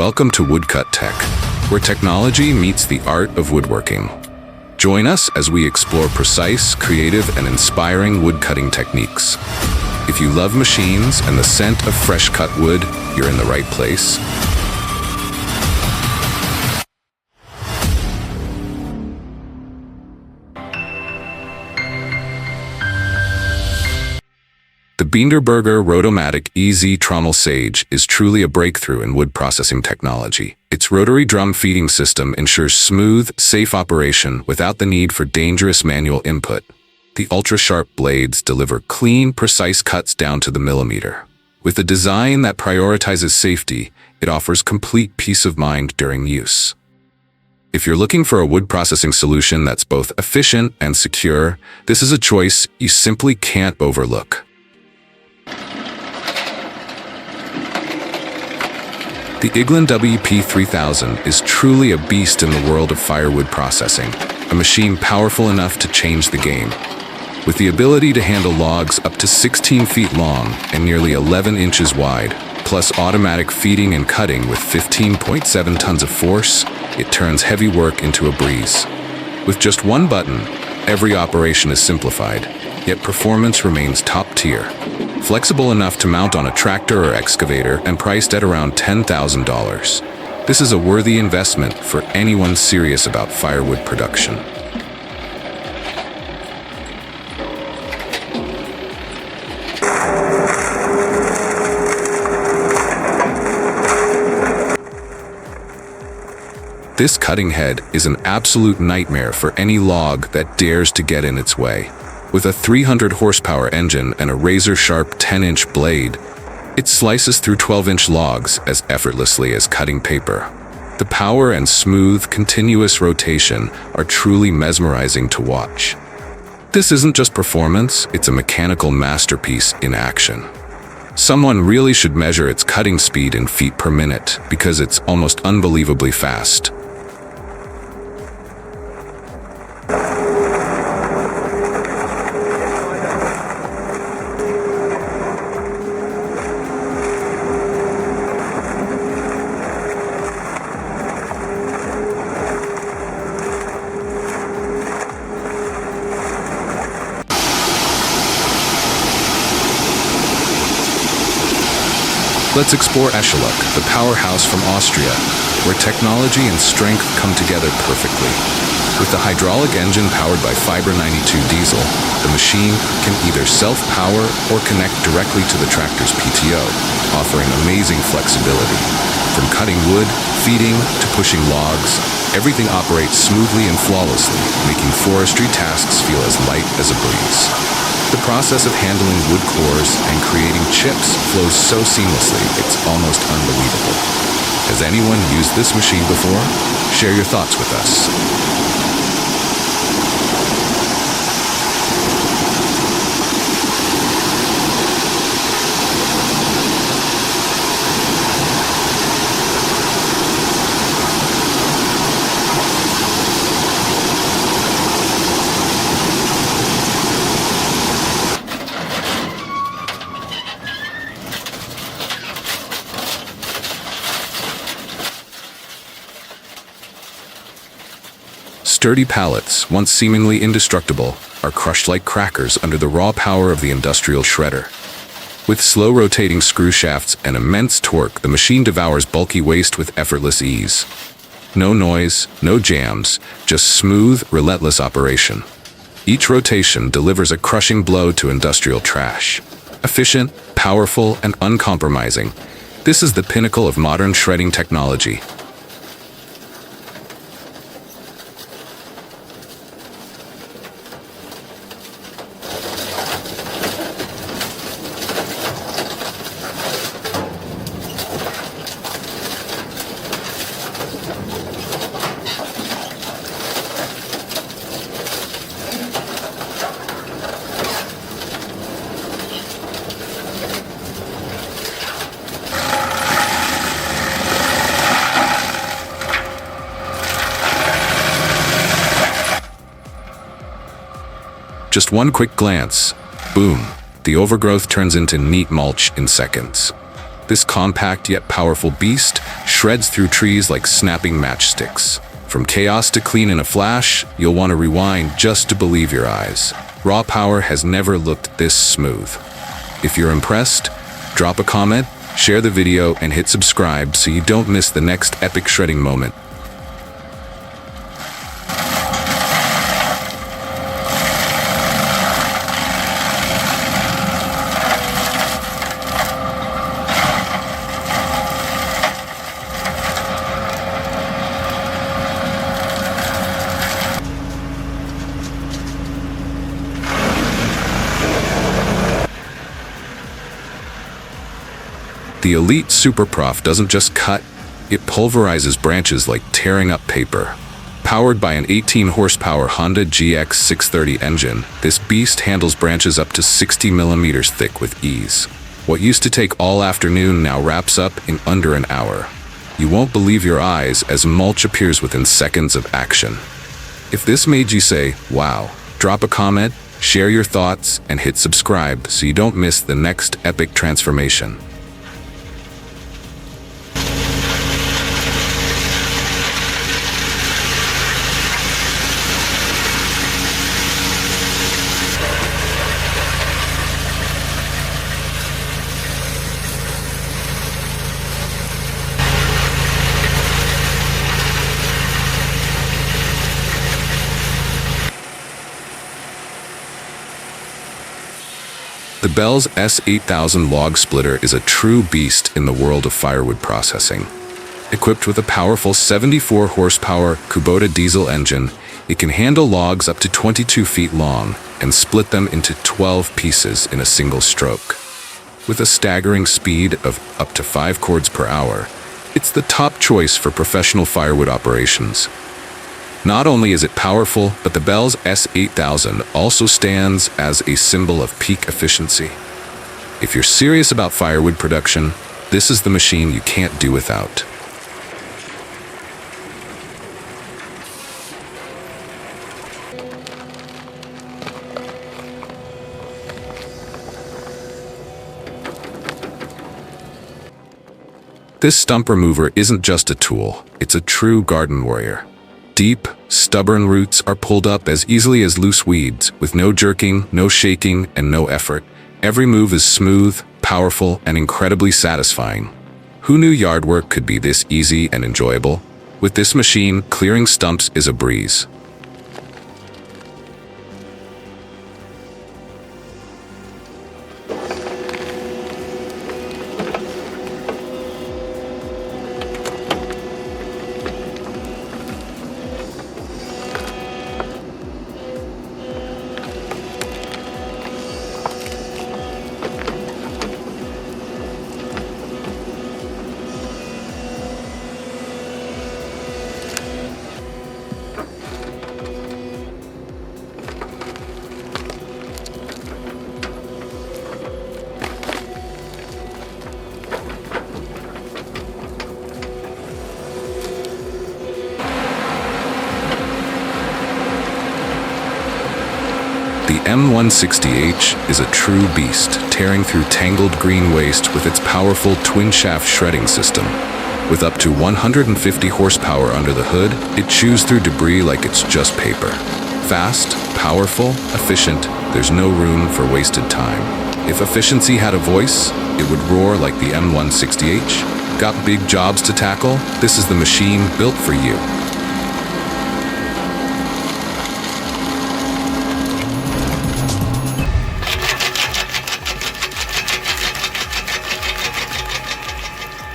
Welcome to Woodcut Tech, where technology meets the art of woodworking. Join us as we explore precise, creative, and inspiring woodcutting techniques. If you love machines and the scent of fresh cut wood, you're in the right place. The Binderberger Rotomatic EZ Trommel Sage is truly a breakthrough in wood processing technology. Its rotary drum feeding system ensures smooth, safe operation without the need for dangerous manual input. The ultra-sharp blades deliver clean, precise cuts down to the millimeter. With a design that prioritizes safety, it offers complete peace of mind during use. If you're looking for a wood processing solution that's both efficient and secure, this is a choice you simply can't overlook. The Iglin WP3000 is truly a beast in the world of firewood processing, a machine powerful enough to change the game. With the ability to handle logs up to 16 feet long and nearly 11 inches wide, plus automatic feeding and cutting with 15.7 tons of force, it turns heavy work into a breeze. With just one button, every operation is simplified, yet performance remains top tier. Flexible enough to mount on a tractor or excavator and priced at around $10,000. This is a worthy investment for anyone serious about firewood production. This cutting head is an absolute nightmare for any log that dares to get in its way. With a 300 horsepower engine and a razor-sharp 10-inch blade, it slices through 12-inch logs as effortlessly as cutting paper. The power and smooth, continuous rotation are truly mesmerizing to watch. This isn't just performance, it's a mechanical masterpiece in action. Someone really should measure its cutting speed in feet per minute because it's almost unbelievably fast. Let's explore Escheluk, the powerhouse from Austria, where technology and strength come together perfectly. With the hydraulic engine powered by Fiber 92 diesel, the machine can either self-power or connect directly to the tractor's PTO, offering amazing flexibility. From cutting wood, feeding, to pushing logs, everything operates smoothly and flawlessly, making forestry tasks feel as light as a breeze. The process of handling wood cores and creating chips flows so seamlessly, it's almost unbelievable. Has anyone used this machine before? Share your thoughts with us. Sturdy pallets, once seemingly indestructible, are crushed like crackers under the raw power of the industrial shredder. With slow rotating screw shafts and immense torque, the machine devours bulky waste with effortless ease. No noise, no jams, just smooth, relentless operation. Each rotation delivers a crushing blow to industrial trash. Efficient, powerful, and uncompromising. This is the pinnacle of modern shredding technology. Just one quick glance, boom, the overgrowth turns into neat mulch in seconds. This compact yet powerful beast shreds through trees like snapping matchsticks. From chaos to clean in a flash, you'll want to rewind just to believe your eyes. Raw power has never looked this smooth. If you're impressed, drop a comment, share the video, and hit subscribe so you don't miss the next epic shredding moment. The Elite Super Prof doesn't just cut, it pulverizes branches like tearing up paper. Powered by an 18-horsepower Honda GX630 engine, this beast handles branches up to 60 millimeters thick with ease. What used to take all afternoon now wraps up in under an hour. You won't believe your eyes as mulch appears within seconds of action. If this made you say, wow, drop a comment, share your thoughts, and hit subscribe so you don't miss the next epic transformation. The Bell's S8000 log splitter is a true beast in the world of firewood processing. Equipped with a powerful 74-horsepower Kubota diesel engine, it can handle logs up to 22 feet long and split them into 12 pieces in a single stroke. With a staggering speed of up to 5 cords per hour, it's the top choice for professional firewood operations. Not only is it powerful, but the Bell's S8000 also stands as a symbol of peak efficiency. If you're serious about firewood production, this is the machine you can't do without. This stump remover isn't just a tool, it's a true garden warrior. Deep, stubborn roots are pulled up as easily as loose weeds, with no jerking, no shaking, and no effort. Every move is smooth, powerful, and incredibly satisfying. Who knew yard work could be this easy and enjoyable? With this machine, clearing stumps is a breeze. The M160H is a true beast, tearing through tangled green waste with its powerful twin-shaft shredding system. With up to 150 horsepower under the hood, it chews through debris like it's just paper. Fast, powerful, efficient, there's no room for wasted time. If efficiency had a voice, it would roar like the M160H. Got big jobs to tackle? This is the machine built for you.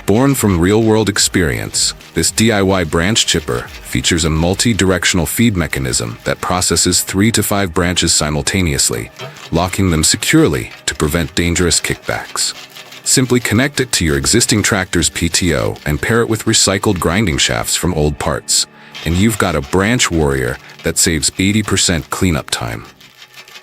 Born from real-world experience, this DIY branch chipper features a multi-directional feed mechanism that processes 3 to 5 branches simultaneously, locking them securely to prevent dangerous kickbacks. Simply connect it to your existing tractor's PTO and pair it with recycled grinding shafts from old parts, and you've got a branch warrior that saves 80% cleanup time.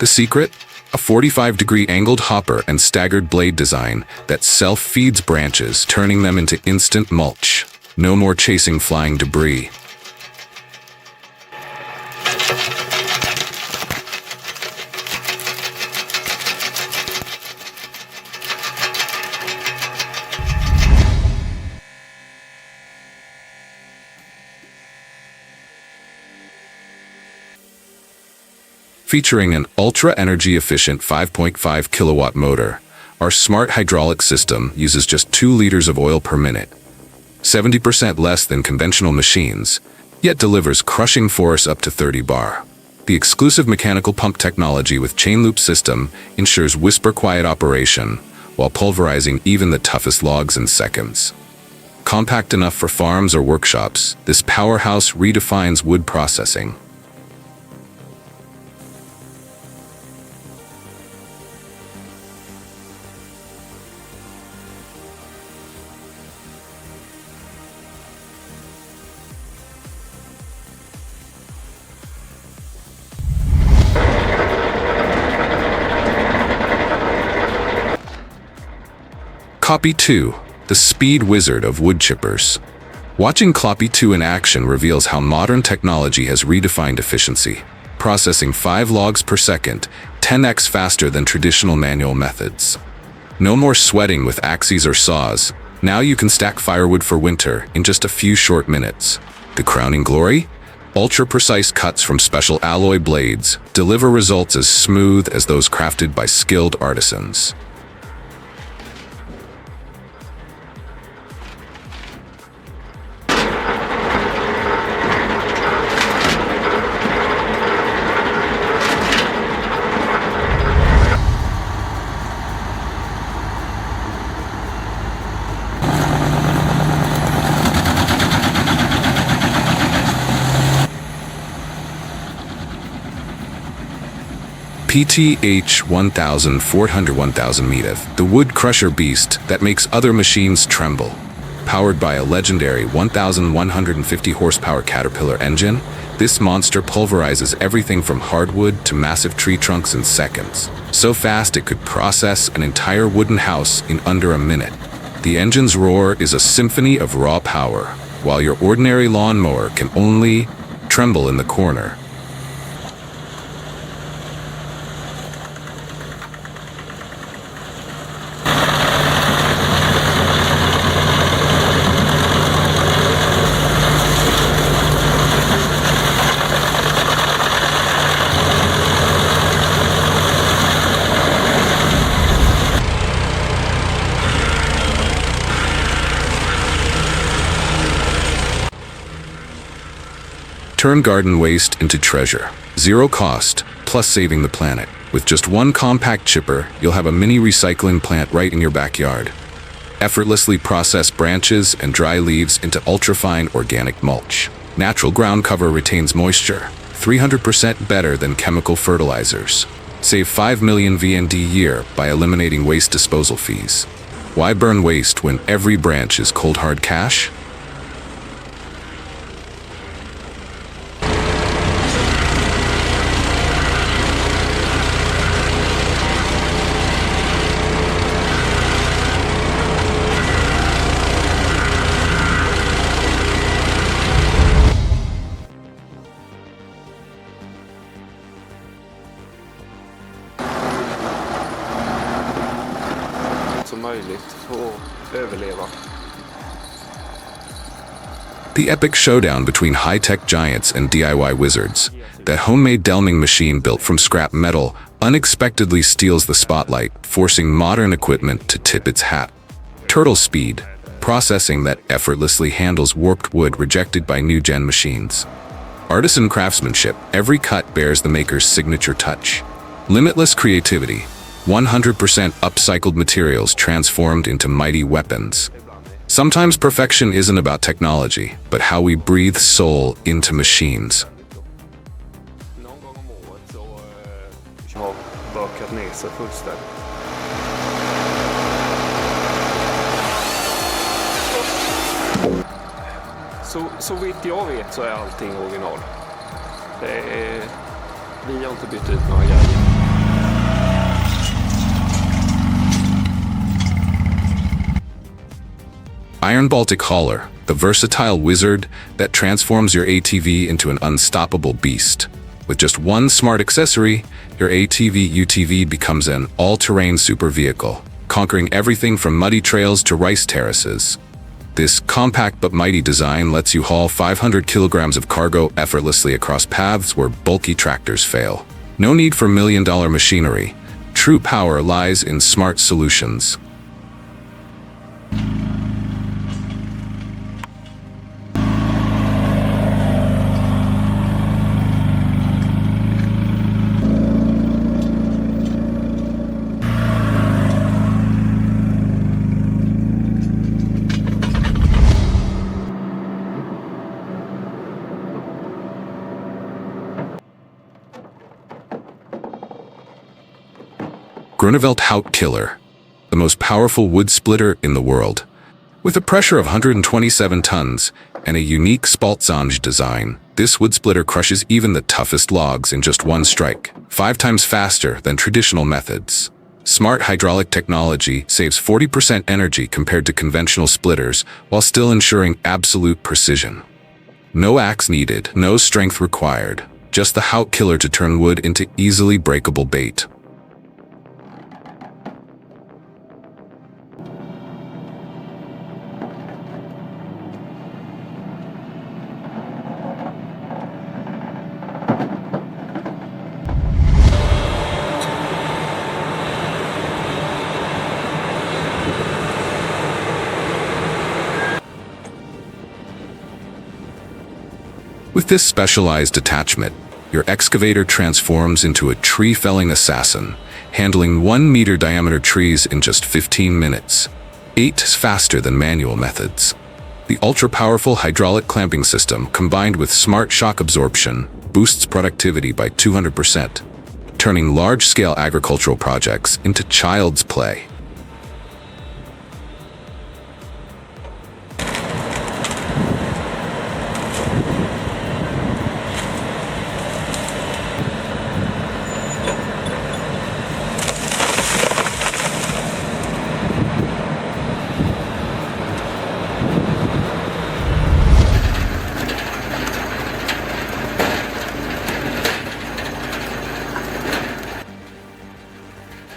The secret? A 45-degree angled hopper and staggered blade design that self-feeds branches, turning them into instant mulch. No more chasing flying debris. Featuring an ultra-energy efficient 5.5 kilowatt motor, our smart hydraulic system uses just 2 liters of oil per minute, 70% less than conventional machines, yet delivers crushing force up to 30 bar. The exclusive mechanical pump technology with chain loop system ensures whisper-quiet operation while pulverizing even the toughest logs in seconds. Compact enough for farms or workshops, this powerhouse redefines wood processing. Copy 2, the speed wizard of wood chippers. Watching Copy 2 in action reveals how modern technology has redefined efficiency, processing 5 logs per second, 10x faster than traditional manual methods. No more sweating with axes or saws. Now you can stack firewood for winter in just a few short minutes. The crowning glory? Ultra-precise cuts from special alloy blades deliver results as smooth as those crafted by skilled artisans. PTH 1400 meter, the wood crusher beast that makes other machines tremble. Powered by a legendary 1150 horsepower Caterpillar engine, this monster pulverizes everything from hardwood to massive tree trunks in seconds. So fast it could process an entire wooden house in under a minute. The engine's roar is a symphony of raw power, while your ordinary lawnmower can only tremble in the corner. Turn garden waste into treasure. Zero cost, plus saving the planet. With just one compact chipper, you'll have a mini recycling plant right in your backyard. Effortlessly process branches and dry leaves into ultrafine organic mulch. Natural ground cover retains moisture, 300% better than chemical fertilizers. Save 5 million VND a year by eliminating waste disposal fees. Why burn waste when every branch is cold hard cash? The epic showdown between high-tech giants and DIY wizards. That homemade delming machine built from scrap metal unexpectedly steals the spotlight, forcing modern equipment to tip its hat. Turtle speed, processing that effortlessly handles warped wood rejected by new-gen machines. Artisan craftsmanship, every cut bears the maker's signature touch. Limitless creativity, 100% upcycled materials transformed into mighty weapons. Sometimes perfection isn't about technology, but how we breathe soul into machines. Så vitt jag vet så är allting original. Vi har inte bytt ut några grejer. Iron Baltic Hauler, the versatile wizard that transforms your ATV into an unstoppable beast. With just one smart accessory, your ATV-UTV becomes an all-terrain super vehicle, conquering everything from muddy trails to rice terraces. This compact but mighty design lets you haul 500 kilograms of cargo effortlessly across paths where bulky tractors fail. No need for million-dollar machinery. True power lies in smart solutions. Grunewald Haut Killer, the most powerful wood splitter in the world. With a pressure of 127 tons and a unique Spaltzange design, this wood splitter crushes even the toughest logs in just one strike, 5 times faster than traditional methods. Smart hydraulic technology saves 40% energy compared to conventional splitters while still ensuring absolute precision. No axe needed, no strength required, just the Haut Killer to turn wood into easily breakable bait. With this specialized attachment, your excavator transforms into a tree-felling assassin, handling 1-meter diameter trees in just 15 minutes, 8 faster than manual methods. The ultra-powerful hydraulic clamping system, combined with smart shock absorption, boosts productivity by 200%, turning large-scale agricultural projects into child's play.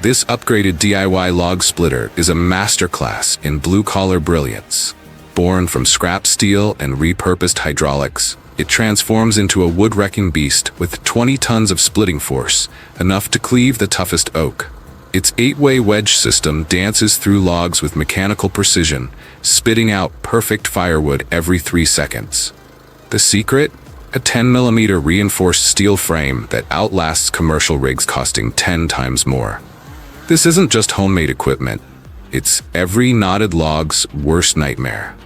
This upgraded DIY log splitter is a masterclass in blue-collar brilliance. Born from scrap steel and repurposed hydraulics, it transforms into a wood-wrecking beast with 20 tons of splitting force, enough to cleave the toughest oak. Its 8-way wedge system dances through logs with mechanical precision, spitting out perfect firewood every 3 seconds. The secret? A 10mm reinforced steel frame that outlasts commercial rigs costing 10 times more. This isn't just homemade equipment, it's every knotted log's worst nightmare.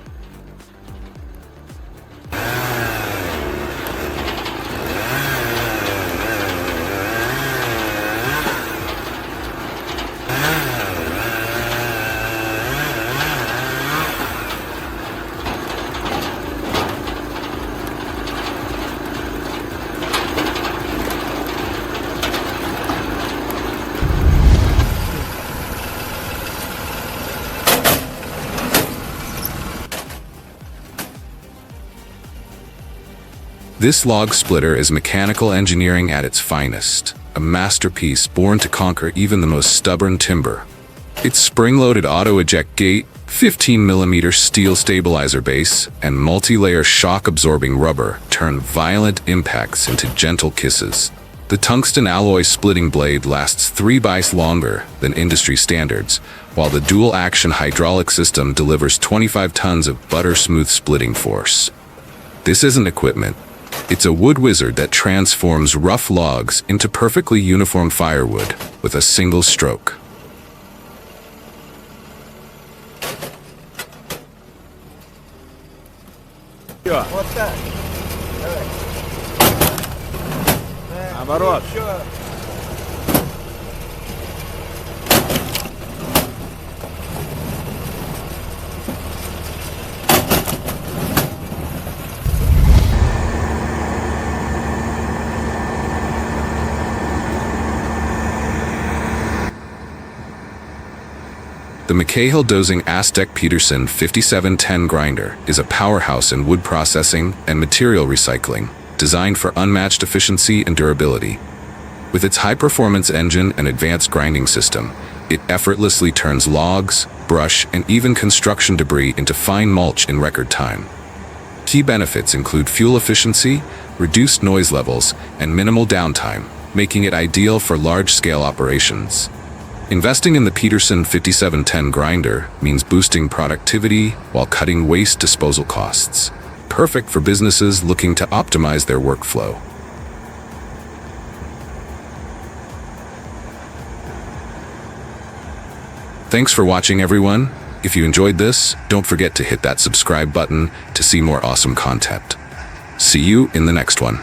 This log splitter is mechanical engineering at its finest, a masterpiece born to conquer even the most stubborn timber. Its spring-loaded auto-eject gate, 15mm steel stabilizer base, and multi-layer shock-absorbing rubber turn violent impacts into gentle kisses. The tungsten alloy splitting blade lasts 3 bites longer than industry standards, while the dual-action hydraulic system delivers 25 tons of butter-smooth splitting force. This isn't equipment. It's a wood wizard that transforms rough logs into perfectly uniform firewood with a single stroke. What's that? Наоборот. The McCahill Dozing Aztec Peterson 5710 grinder is a powerhouse in wood processing and material recycling, designed for unmatched efficiency and durability. With its high-performance engine and advanced grinding system, it effortlessly turns logs, brush, and even construction debris into fine mulch in record time. Key benefits include fuel efficiency, reduced noise levels, and minimal downtime, making it ideal for large-scale operations. Investing in the Peterson 5710 grinder means boosting productivity while cutting waste disposal costs. Perfect for businesses looking to optimize their workflow. Thanks for watching, everyone. If you enjoyed this, don't forget to hit that subscribe button to see more awesome content. See you in the next one.